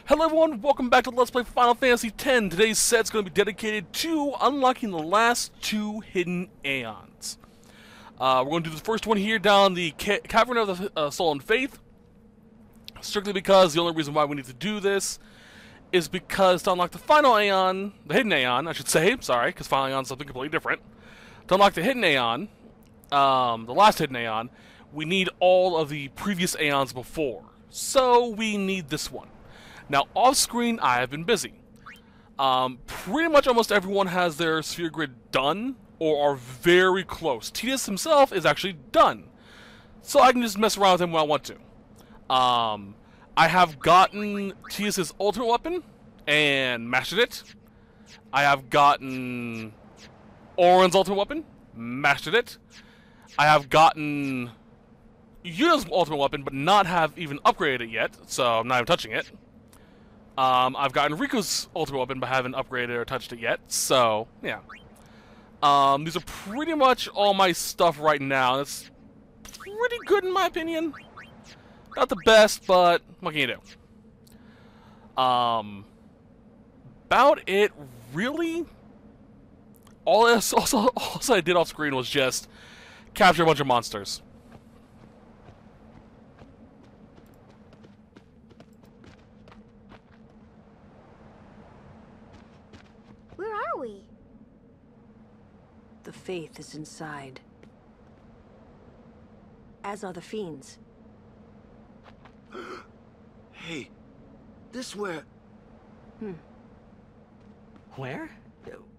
Hello everyone, welcome back to Let's Play Final Fantasy X. Today's set's going to be dedicated to unlocking the last two hidden Aeons. We're going to do the first one here down the Cavern of the Soul and Faith. Strictly because the only reason why we need to do this is because to unlock the final Aeon, the hidden Aeon, I should say, sorry, because final Aeon is something completely different. To unlock the hidden Aeon, the last hidden Aeon, we need all of the previous Aeons before. So we need this one. Now, off-screen, I have been busy. Pretty much almost everyone has their sphere grid done, or are very close. Tidus himself is actually done. So I can just mess around with him when I want to. I have gotten Tidus' ultimate weapon, and mastered it. I have gotten Auron's ultimate weapon, mastered it. I have gotten Yuna's ultimate weapon, but not have even upgraded it yet, so I'm not even touching it. I've gotten Riku's ultimate weapon, but haven't upgraded or touched it yet, so, yeah. These are pretty much all my stuff right now. That's pretty good in my opinion. Not the best, but what can you do? About it, really? All I did off screen was just capture a bunch of monsters. Where are we? The faith is inside. As are the fiends. Hey, this where... Where?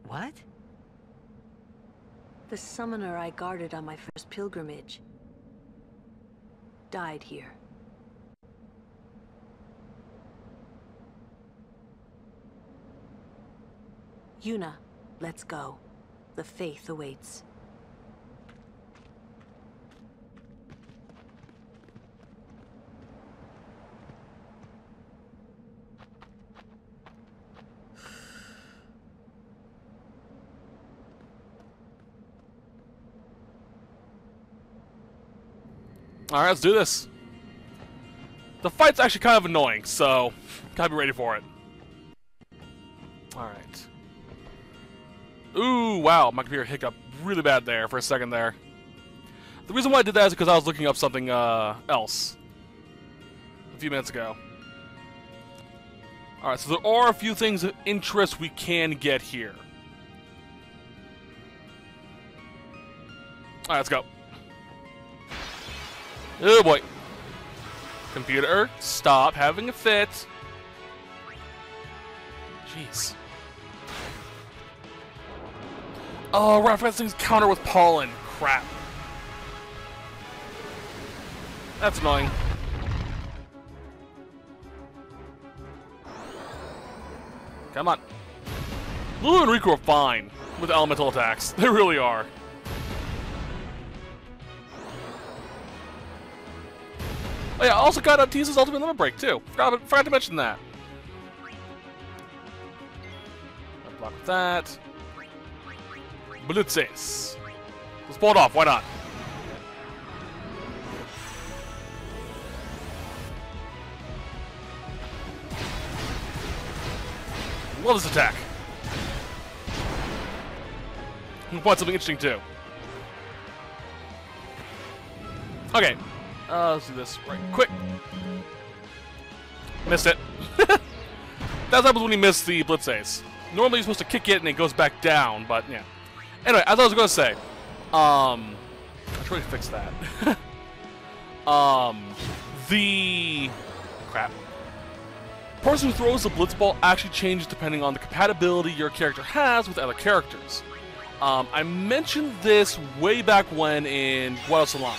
What? The summoner I guarded on my first pilgrimage died here. Yuna, let's go. The faith awaits. Alright, let's do this. The fight's actually kind of annoying, so gotta be ready for it. Alright. Ooh, wow, my computer hiccuped really bad there for a second there. The reason why I did that is because I was looking up something else a few minutes ago. Alright, so there are a few things of interest we can get here. Alright, let's go. Oh boy. Computer, stop having a fit. Jeez. Oh, right, I forgot things counter with pollen. Crap. That's annoying. Come on. Lulu and Riku are fine with elemental attacks. They really are. Oh yeah, I also got Tidus' ultimate limit break too. Forgot to mention that. I'll block with that. Blitzes. Let's pull it off, why not? Love this attack. You want something interesting too. Okay. Let's do this right quick. Missed it. That's what happens when you miss the Blitz Ace. Normally you're supposed to kick it and it goes back down, but yeah. Anyway, as I was going to say, I should really fix that. Crap. The person who throws the Blitz Ball actually changes depending on the compatibility your character has with other characters. I mentioned this way back when in Guadalsalon,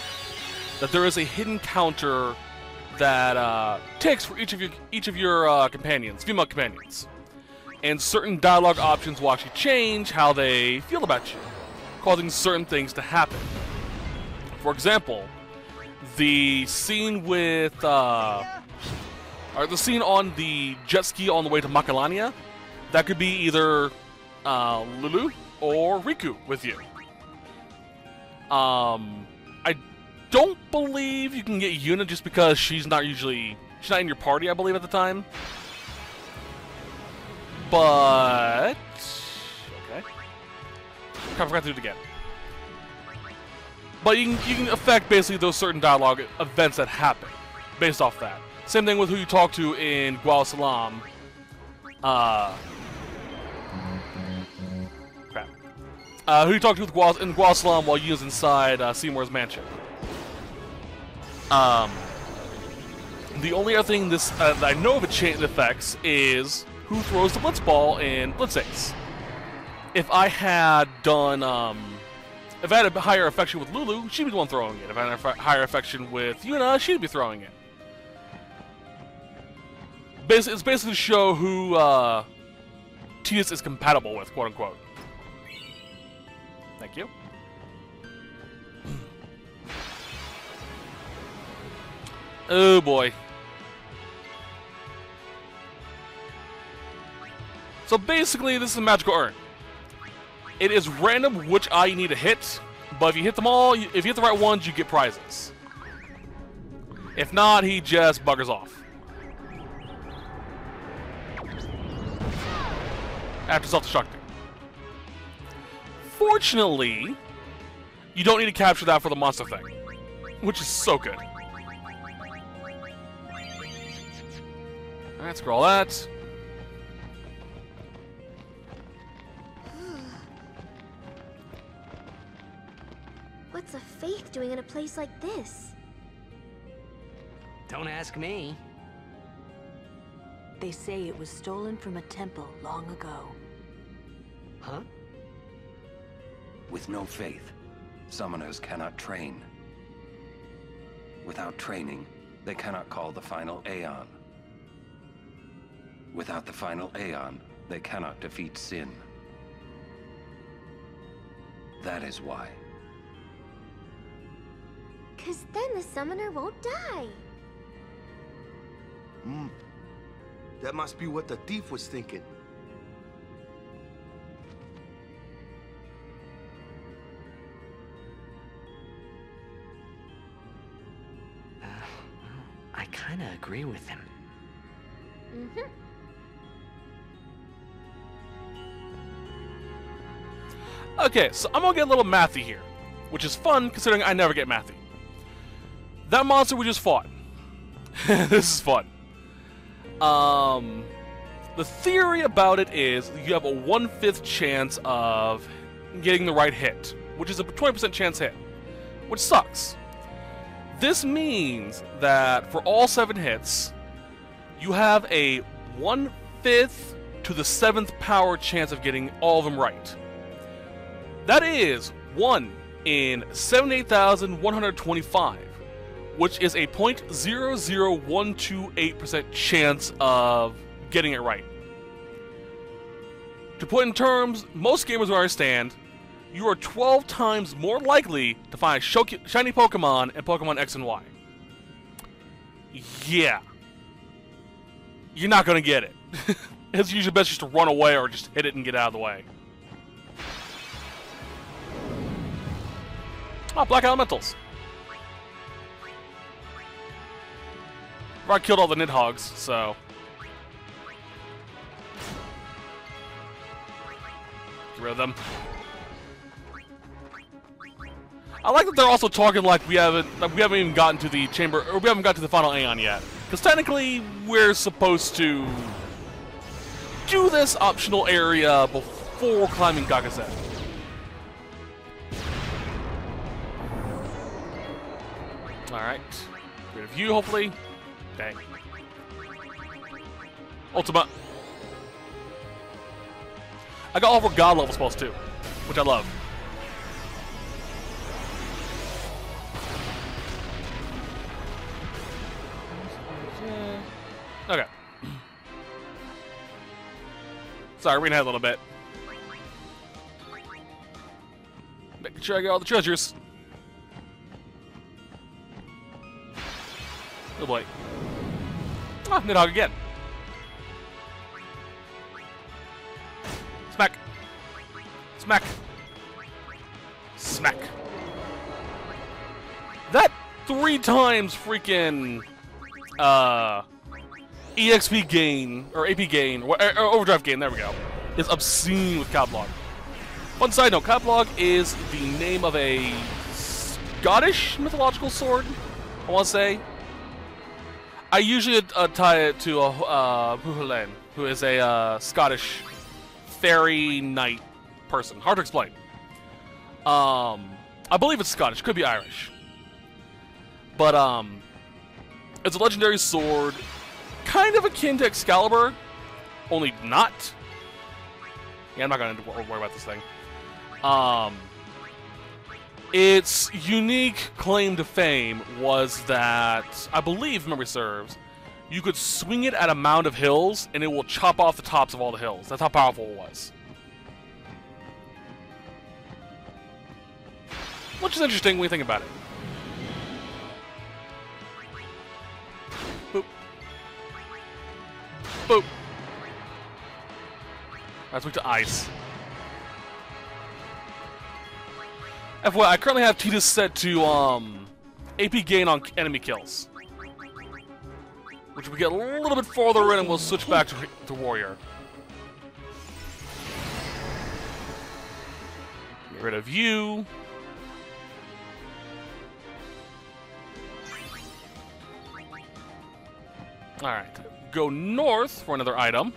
that there is a hidden counter that ticks for each of your companions, female companions. And certain dialogue options will actually change how they feel about you, causing certain things to happen. For example, the scene with, or the scene on the jet ski on the way to Macalania, that could be either Lulu or Riku with you. I don't believe you can get Yuna just because she's not in your party, I believe, at the time. but okay. I forgot to do it again. But you can affect basically those certain dialogue events that happen based off that. Same thing with who you talk to in Gual Salam. Crap. Who you talk to with in Gual Salam while Yuna's inside Seymour's mansion. The only other thing that I know of it affects is who throws the Blitz Ball in Blitz Ace. If I had done, if I had a higher affection with Lulu, she'd be the one throwing it. If I had a higher affection with Yuna, she'd be throwing it. It's basically to show who Tidus is compatible with, quote unquote. Thank you. Oh boy. So basically, this is a magical urn. It is random which eye you need to hit, but if you hit them all, if you hit the right ones, you get prizes. If not, he just buggers off. After self-destructing. Fortunately, you don't need to capture that for the monster thing, which is so good. Alright, scroll that. What's a faith doing in a place like this? Don't ask me. They say it was stolen from a temple long ago. Huh? With no faith, summoners cannot train. Without training, they cannot call the final Aeon. Without the final Aeon, they cannot defeat sin. That is why. 'Cause then the summoner won't die. That must be what the thief was thinking. I kinda agree with him. Okay, so I'm gonna get a little mathy here, which is fun considering I never get mathy. That monster we just fought. This is fun. The theory about it is you have a 1/5 chance of getting the right hit, which is a 20% chance hit, which sucks. This means that for all 7 hits, you have a 1/5 to the 7th power chance of getting all of them right. That is 1 in 78,125, which is a 0.00128% chance of getting it right. To put in terms, most gamers will understand, you are 12 times more likely to find a shiny Pokemon in Pokemon X and Y. Yeah. You're not going to get it. It's usually best just to run away or just hit it and get out of the way. Oh, Black Elementals. I killed all the Nidhogs, so... Get rid of them. I like that they're also talking like we haven't even gotten to the chamber, or we haven't got to the final Aeon yet. Because technically, we're supposed to do this optional area before climbing Gagazet. Alright. Rid of you, hopefully. Dang. Ultima. I got all 4 God level spells too, which I love. Okay. Sorry, we're gonna have a little bit. Making sure I get all the treasures. Oh boy. Ah, Nidhogg again. Smack. Smack. Smack. That 3 times freaking, EXP gain, or AP gain, or overdrive gain, there we go, is obscene with Caplog. One side note, Caplog is the name of a Scottish mythological sword, I want to say. I usually tie it to Puhalen, who is a Scottish fairy knight person. Hard to explain. I believe it's Scottish, could be Irish. But it's a legendary sword, kind of akin to Excalibur, only not. Yeah, I'm not gonna worry about this thing. Its unique claim to fame was that, I believe, if memory serves, you could swing it at a mound of hills and it will chop off the tops of all the hills. That's how powerful it was. Which is interesting when you think about it. Boop. Boop. Let's move to ice. FYI, I currently have Titus set to AP gain on enemy kills, which we get a little bit farther in and we'll switch back to Warrior. Get rid of you. Alright, go north for another item.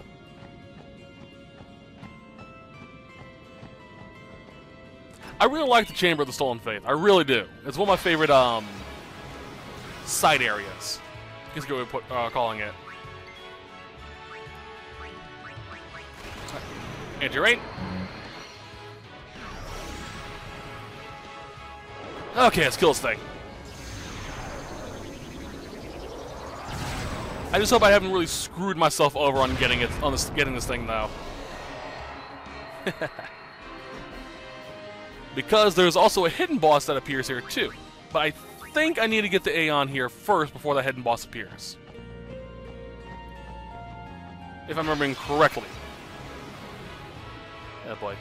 I really like the Chamber of the Stolen Faith. I really do. It's one of my favorite side areas. I guess go with calling it. Anti-rain. Okay, let's kill this thing. I just hope I haven't really screwed myself over on getting this thing though. Because there's also a hidden boss that appears here too. But I think I need to get the Aeon here first before the hidden boss appears. If I'm remembering correctly. Yeah, boy.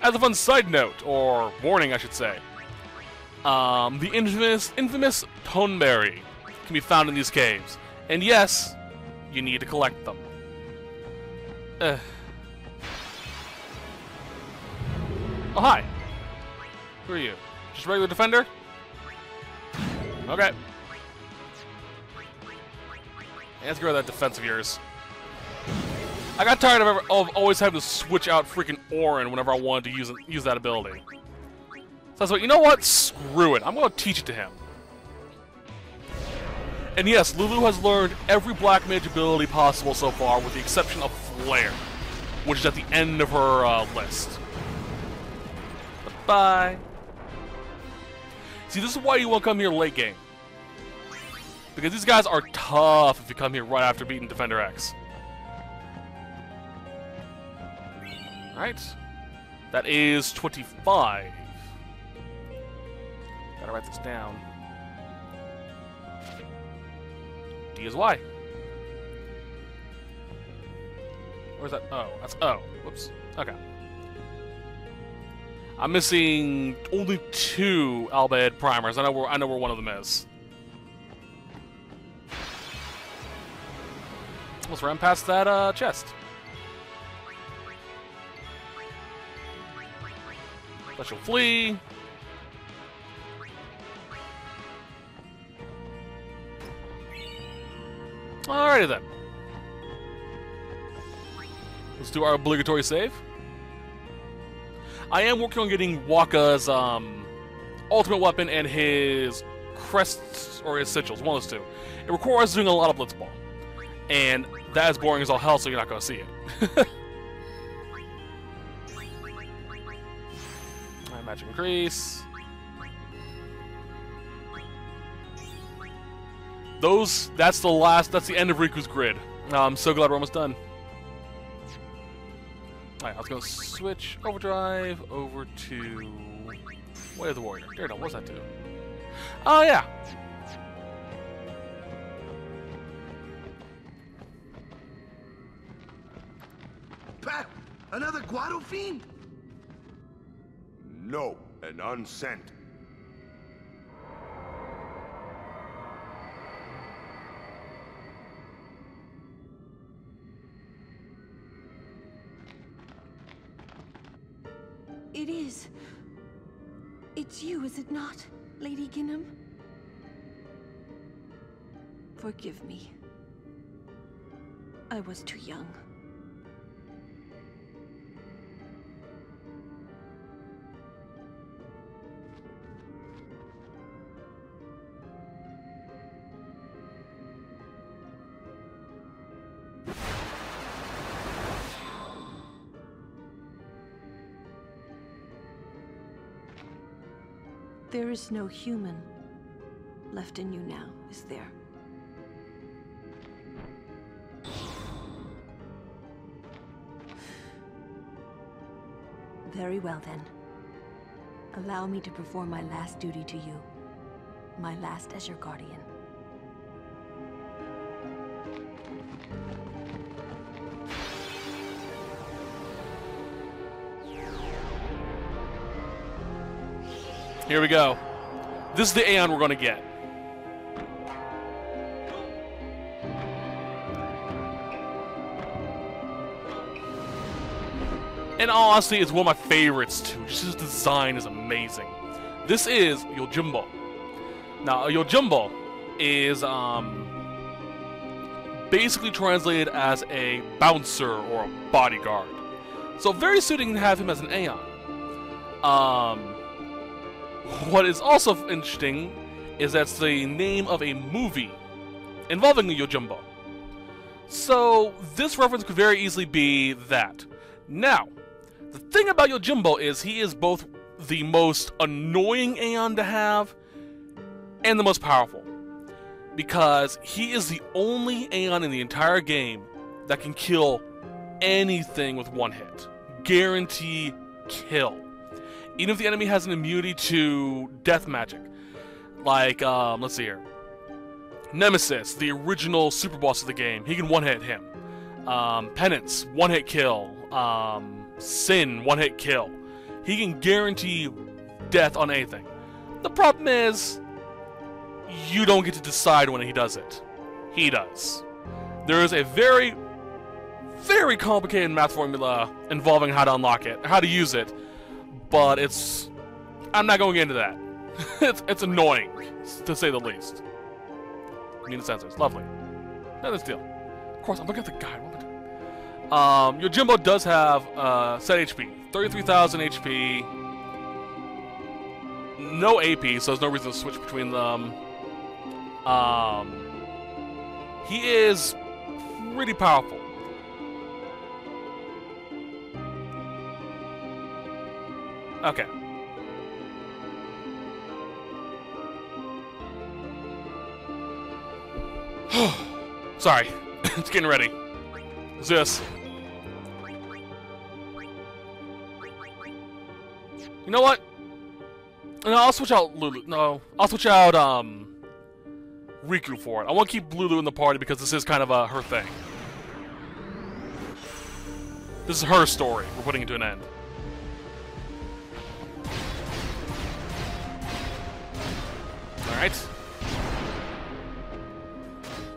As a fun side note, or warning I should say, the infamous Toneberry can be found in these caves. And yes, you need to collect them. Oh, hi. Who are you? Just a regular defender? Okay. Let's get rid of that defense of yours. I got tired of always having to switch out freaking Orin whenever I wanted to use that ability. So I was like, you know what? Screw it. I'm going to teach it to him. And yes, Lulu has learned every black mage ability possible so far, with the exception of Flare, which is at the end of her list. Bye. See, this is why you won't come here late game. Because these guys are tough if you come here right after beating Defender X. Alright. That is 25. Gotta write this down. D is Y. Where's that? O. That's O. Whoops. Okay. I'm missing only 2 Albed primers. I know where one of them is. Let's run past that chest. Special flee. Alrighty then. Let's do our obligatory save. I am working on getting Waka's ultimate weapon and his crests or his sigils, one of those two. It requires doing a lot of blitzball, and that is boring as all hell, so you're not going to see it. Alright, magic increase. That's the end of Riku's grid. I'm so glad we're almost done. Alright, I was going to switch overdrive over to Way of the Warrior. There, no, what does that do? Oh, yeah. Pat, another Guado fiend? No, an unsent. It is. It's you, is it not, Lady Ginham? Forgive me. I was too young. There is no human left in you now, is there? Very well then. Allow me to perform my last duty to you. My last as your guardian. Here we go. This is the Aeon we're going to get. And honestly, it's one of my favorites too. Just his design is amazing. This is Yojimbo. Now, a Yojimbo is basically translated as a bouncer or a bodyguard. So very suiting to have him as an Aeon. What is also interesting is that's the name of a movie involving the Yojimbo. So this reference could very easily be that. Now, the thing about Yojimbo is he is both the most annoying Aeon to have and the most powerful. Because he is the only Aeon in the entire game that can kill anything with one hit. Guarantee kill. Even if the enemy has an immunity to death magic. Like, let's see here. Nemesis, the original super boss of the game, he can one-hit him. Penance, one-hit kill. Sin, one-hit kill. He can guarantee death on anything. The problem is, you don't get to decide when he does it. He does. There is a very, very complicated math formula involving how to unlock it, how to use it. But it's... I'm not going into that. it's annoying, to say the least. I need the sensors. Lovely. Not this deal. Of course, I'm looking at the guide. What am I doing? Yojimbo does have set HP. 33,000 HP. No AP, so there's no reason to switch between them. He is pretty powerful. Okay. Sorry. It's getting ready. What's this? You know what? No, I'll switch out Lulu. No, I'll switch out Riku for it. I want to keep Lulu in the party because this is kind of her thing. This is her story. We're putting it to an end. Alright.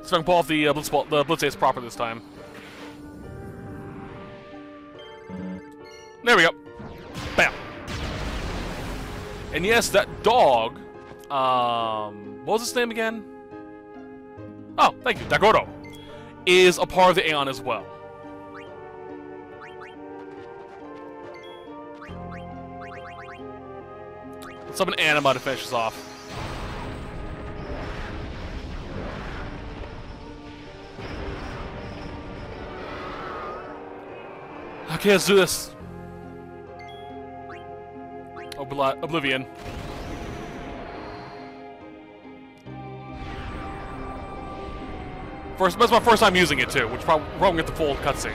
So I can pull off the Blitz Ace proper this time. There we go. Bam. And yes, that dog, what was its name again? Oh, thank you, Dagoro, is a part of the Aeon as well. Let's summon Anima to finish this off. Okay, let's do this. Oblivion. That's my first time using it too, which probably won't get the full cutscene.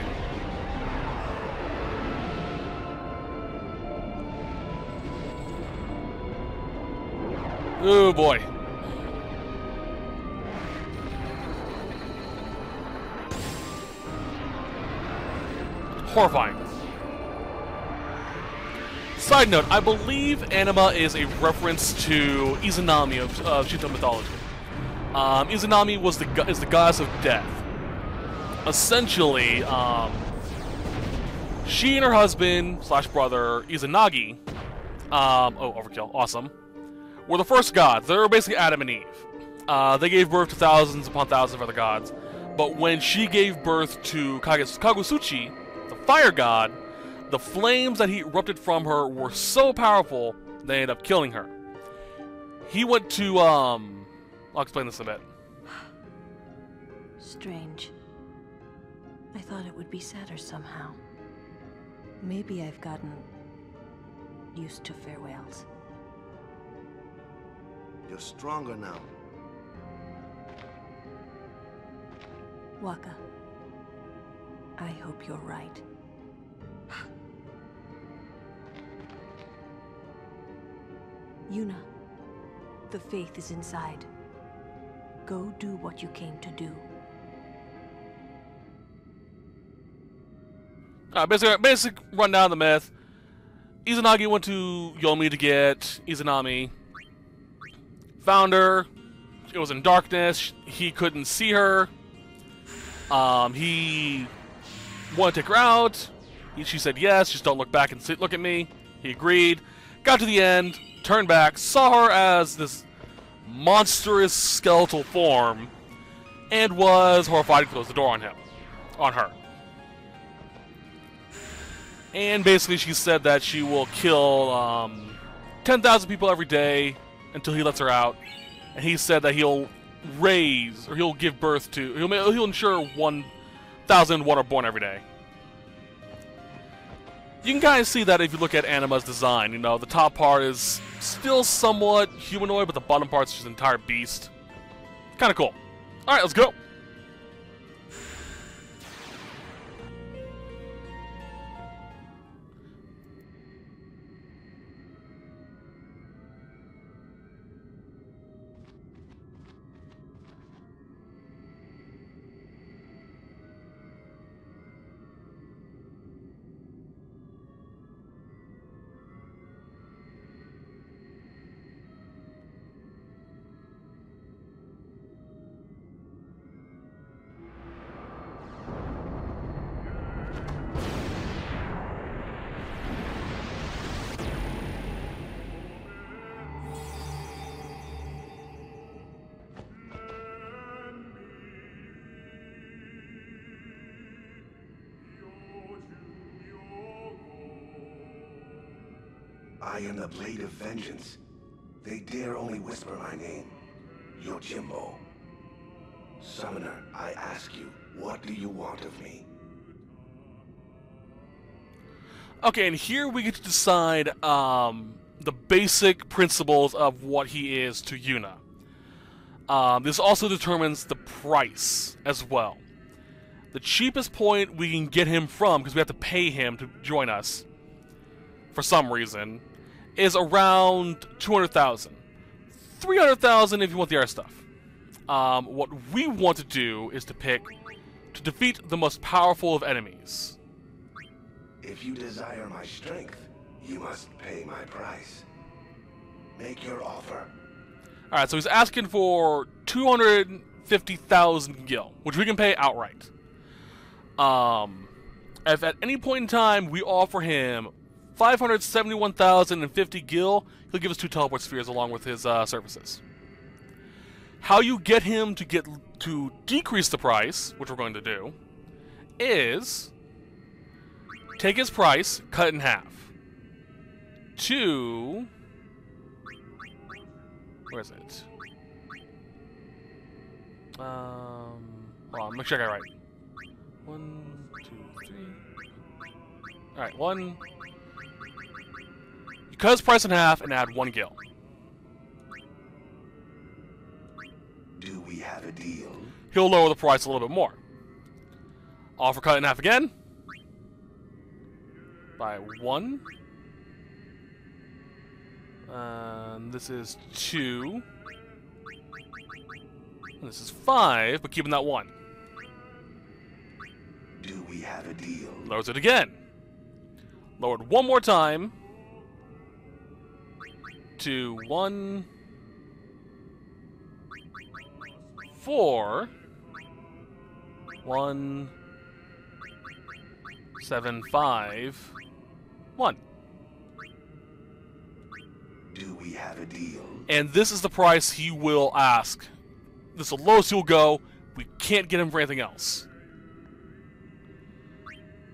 Oh boy. Horrifying. Side note, I believe Anima is a reference to Izanami of Shinto mythology. Izanami is the goddess of death. Essentially, She and her husband slash brother Izanagi, oh, overkill, awesome, were the first gods. They were basically Adam and Eve. They gave birth to thousands upon thousands of other gods, but when she gave birth to Kagusuchi, the fire god, the flames that he erupted from her were so powerful they ended up killing her. He went to, I'll explain this in a bit. Strange. I thought it would be sadder somehow. Maybe I've gotten used to farewells. You're stronger now. Waka, I hope you're right. Yuna, the faith is inside. Go do what you came to do. Basic rundown of the myth. Izanagi went to Yomi to get Izanami. Found her. It was in darkness. He couldn't see her. He wanted to take her out. She said yes. Just don't look back and look at me. He agreed. Got to the end. Turned back. Saw her as this monstrous skeletal form. And was horrified to close the door on him. On her. And basically she said that she will kill 10,000 people every day until he lets her out. And he said that he'll raise, or he'll give birth to, he'll ensure 1,001 are born every day. You can kind of see that if you look at Anima's design. You know, the top part is still somewhat humanoid, but the bottom part's just an entire beast. Kind of cool. Alright, let's go. I am the blade of vengeance. They dare only whisper my name. Yojimbo. Summoner, I ask you, what do you want of me? Okay, and here we get to decide the basic principles of what he is to Yuna. This also determines the price as well. The cheapest point we can get him from, because we have to pay him to join us for some reason, is around 200,000. 300,000 if you want the other stuff. What we want to do is to pick to defeat the most powerful of enemies. If you desire my strength, you must pay my price. Make your offer. Alright, so he's asking for 250,000 gil, which we can pay outright. If at any point in time we offer him 571,050 gil, he'll give us 2 teleport spheres along with his services. How you get him to decrease the price, which we're going to do, is take his price, cut it in half. To, where is it? Hold on, make sure I got it right. 1, 2, 3. All right, 1. You cut his price in half and add 1 gil. Do we have a deal? He'll lower the price a little bit more. Offer cut in half again. By 1. This is 2. And this is 5, but keeping that 1. Do we have a deal? Lowers it again. Lowered 1 more time. To 1. 4. 1. 751. Do we have a deal? And this is the price he will ask. This is the lowest he'll go. We can't get him for anything else.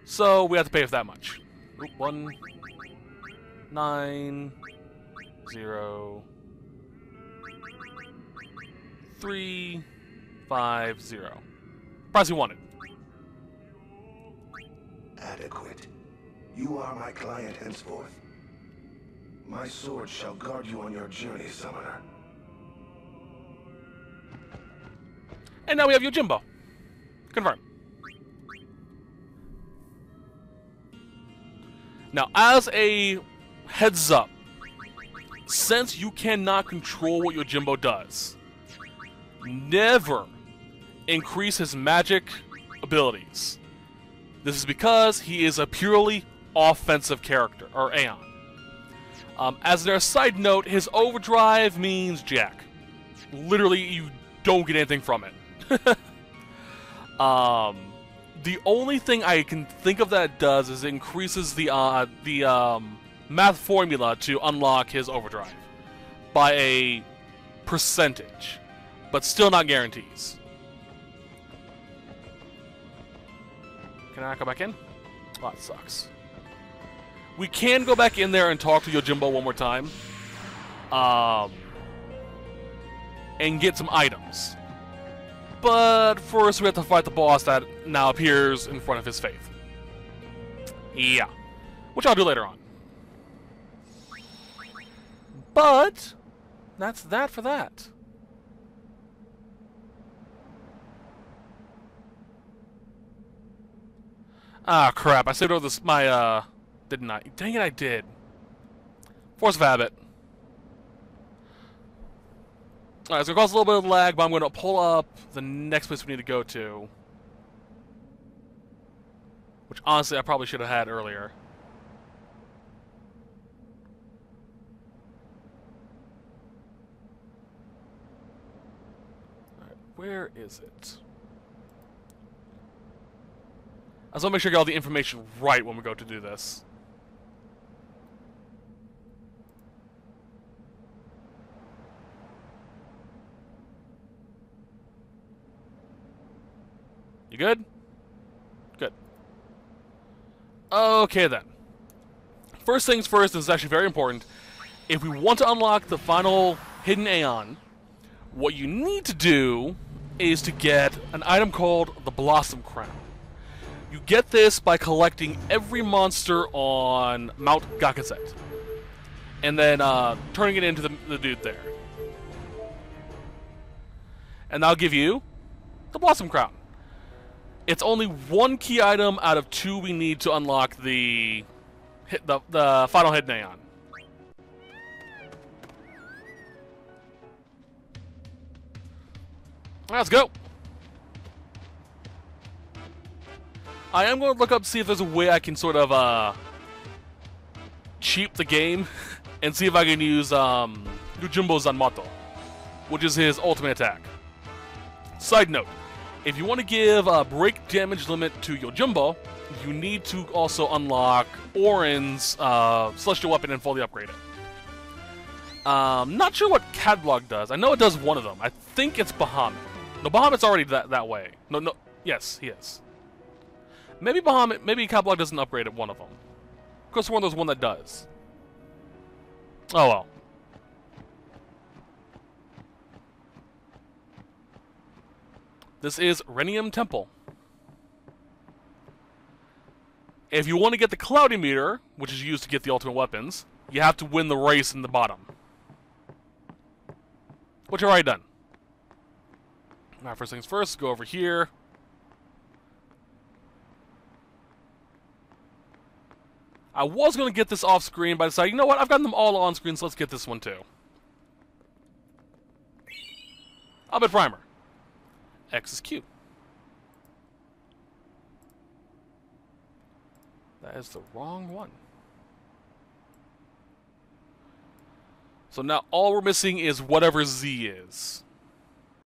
So we have to pay for that much. 1 9 0 3 5 0. Price he wanted. Adequate. You are my client henceforth. My sword shall guard you on your journey, Summoner. And now we have Yojimbo. Confirm. Now, as a heads up, since you cannot control what Yojimbo does, never increase his magic abilities. This is because he is a purely offensive character, or Aeon. As a side note, his overdrive means jack. Literally, you don't get anything from it. The only thing I can think of that it does is it increases the math formula to unlock his overdrive by a percentage, but still not guarantees. Can I not go back in? Oh, that sucks. We can go back in there and talk to Yojimbo one more time, and get some items. But first we have to fight the boss that now appears in front of his faith. Yeah. Which I'll do later on. But that's that for that. Ah, crap. I saved over this, didn't I? Dang it, I did. Force of habit. Alright, it's going to cause a little bit of lag, but I'm going to pull up the next place we need to go to. Which, honestly, I probably should have had earlier. Alright, where is it? I just want to make sure I get all the information right when we go to do this. You good? Good. Okay then. First things first, this is actually very important. If we want to unlock the final hidden Aeon, what you need to do is to get an item called the Blossom Crown. You get this by collecting every monster on Mount Gakazet, and then turning it into the dude there. And that'll give you the Blossom Crown. It's only one key item out of 2 we need to unlock the final hidden Aeon. Let's go. I am going to look up to see if there's a way I can sort of cheat the game and see if I can use Yojimbo Zanmato, which is his ultimate attack. Side note. If you want to give a break damage limit to Yojimbo, you need to also unlock Orin's Celestial Weapon and fully upgrade it. Not sure what Catalog does. I know it does one of them. I think it's Bahamut. No, Bahamut's already that way. No. Yes, he is. Maybe maybe Catalog doesn't upgrade it one of them. Of course, one of those one that does. Oh well. This is Renium Temple. If you want to get the Cloudy Meter, which is used to get the ultimate weapons, you have to win the race in the bottom. Which I've already done. Alright, first things first, go over here. I was going to get this off screen, but I decided, you know what, I've gotten them all on screen, so let's get this one too. Albert Primer. X is Q. That is the wrong one. So now all we're missing is whatever Z is.